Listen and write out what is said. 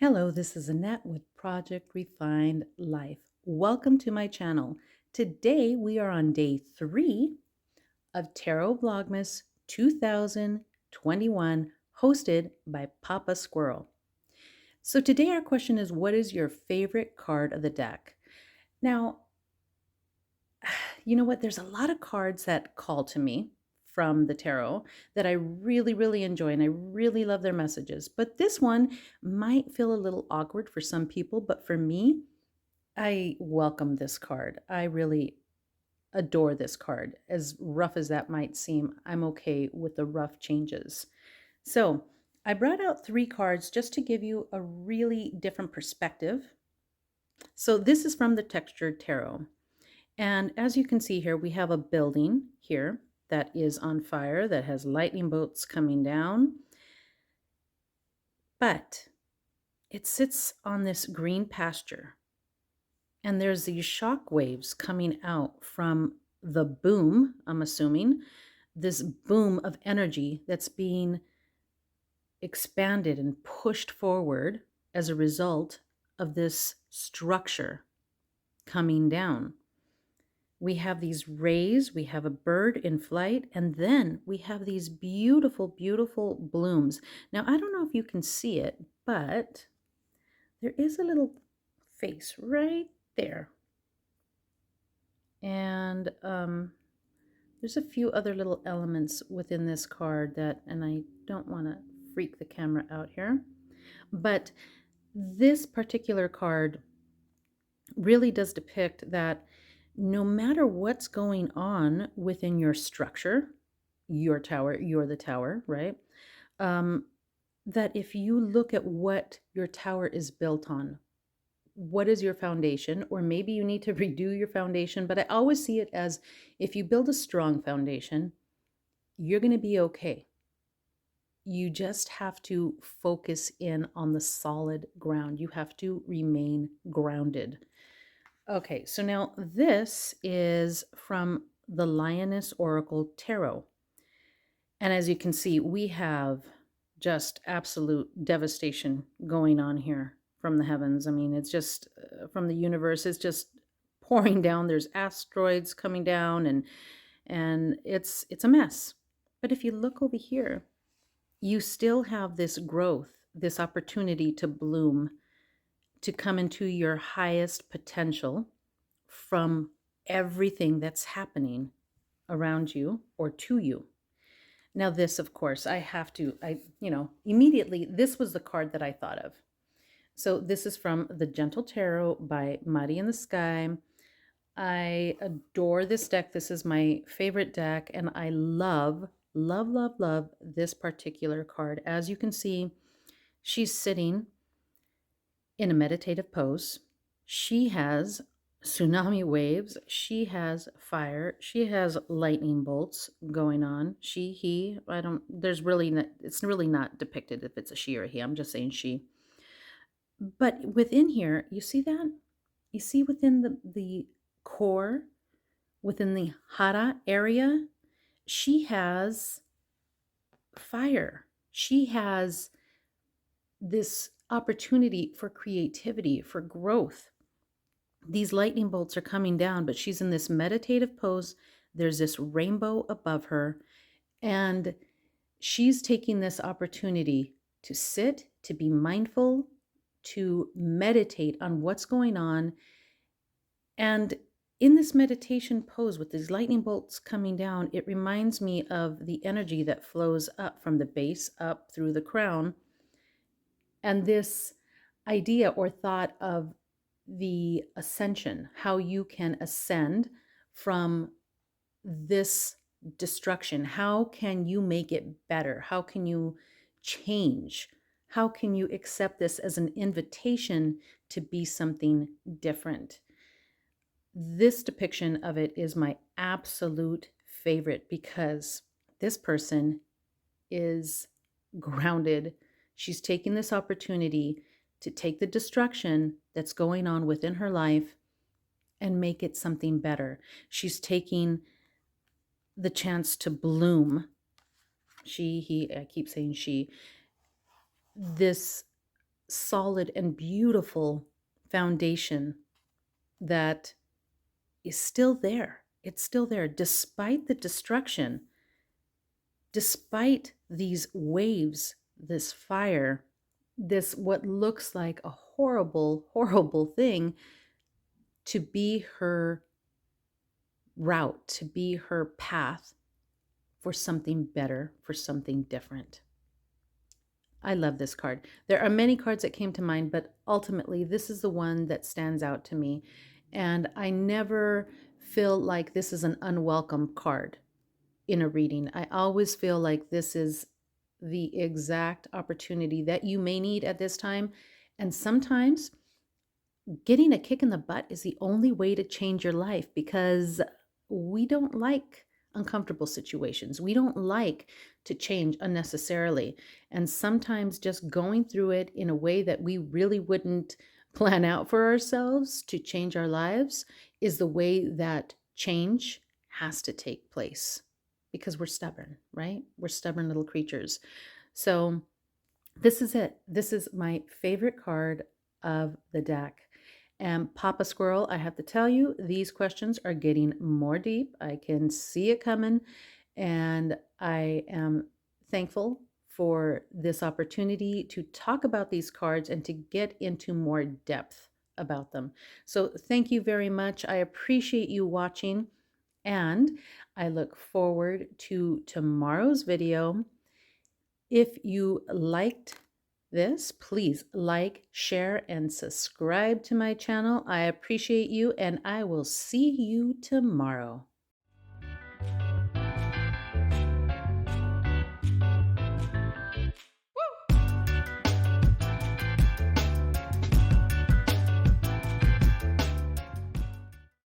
Hello, this is Annette with Project Refined Life. Welcome to my channel. Today we are on day 3 of Tarot Vlogmas 2021, hosted by Pappa Squirrel. So today our question is, what is your favorite card of the deck? Now, you know what? There's a lot of cards that call to me from the tarot that I really enjoy, and I really love their messages. But this one might feel a little awkward for some people, but for me, I welcome this card. I really adore this card. As rough as that might seem, I'm okay with the rough changes. So I brought out 3 cards just to give you a really different perspective. So this is from the Textured Tarot. And as you can see here, we have a building here that is on fire, that has lightning bolts coming down. But it sits on this green pasture. And there's these shock waves coming out from the boom, I'm assuming, this boom of energy that's being expanded and pushed forward as a result of this structure coming down. We have these rays, we have a bird in flight, and then we have these beautiful blooms. Now, I don't know if you can see it, but there is a little face right there. And there's a few other little elements within this card that, and I don't want to freak the camera out here, but this particular card really does depict that no matter what's going on within your structure, your tower, you're the tower, right? That if you look at what your tower is built on, what is your foundation, or maybe you need to redo your foundation, but I always see it as if you build a strong foundation, you're going to be okay. You just have to focus in on the solid ground. You have to remain grounded. Okay, so now this is from the Lioness Oracle Tarot. And as you can see, we have just absolute devastation going on here from the heavens. I mean, it's just from the universe, it's just pouring down. There's asteroids coming down, and it's a mess. But if you look over here, you still have this growth, this opportunity to bloom, to come into your highest potential from everything that's happening around you or to you. Now this, of course, immediately, this was the card that I thought of. So this is from the Gentle Tarot by Muddy in the Sky. I adore this deck. This is my favorite deck, and I love this particular card. As you can see, she's sitting in a meditative pose. She has tsunami waves. She has fire. She has lightning bolts going on. She, he, it's really not depicted if it's a she or a he. I'm just saying she. But within here, you see that? You see within the core, within the hara area, she has fire. She has this opportunity for creativity, for growth. These lightning bolts are coming down, but she's in this meditative pose. There's this rainbow above her, and she's taking this opportunity to sit, to be mindful, to meditate on what's going on. And in this meditation pose with these lightning bolts coming down, it reminds me of the energy that flows up from the base up through the crown. And this idea or thought of the ascension, how you can ascend from this destruction. How can you make it better? How can you change? How can you accept this as an invitation to be something different? This depiction of it is my absolute favorite because this person is grounded. She's taking this opportunity to take the destruction that's going on within her life and make it something better. She's taking the chance to bloom. She, he, I keep saying she. This solid and beautiful foundation that is still there. It's still there despite the destruction, despite these waves, this fire, this what looks like a horrible, horrible thing, to be her route, to be her path for something better, for something different. I love this card. There are many cards that came to mind, but ultimately this is the one that stands out to me. And I never feel like this is an unwelcome card in a reading. I always feel like this is the exact opportunity that you may need at this time. And sometimes getting a kick in the butt is the only way to change your life, because we don't like uncomfortable situations. We don't like to change unnecessarily. And sometimes just going through it in a way that we really wouldn't plan out for ourselves to change our lives is the way that change has to take place, because we're stubborn, right? We're stubborn little creatures. So this is it. This is my favorite card of the deck. And Papa Squirrel, I have to tell you, these questions are getting more deep. I can see it coming, and I am thankful for this opportunity to talk about these cards and to get into more depth about them. So thank you very much. I appreciate you watching, and I look forward to tomorrow's video. If you liked this, please like, share, and subscribe to my channel. I appreciate you, and I will see you tomorrow.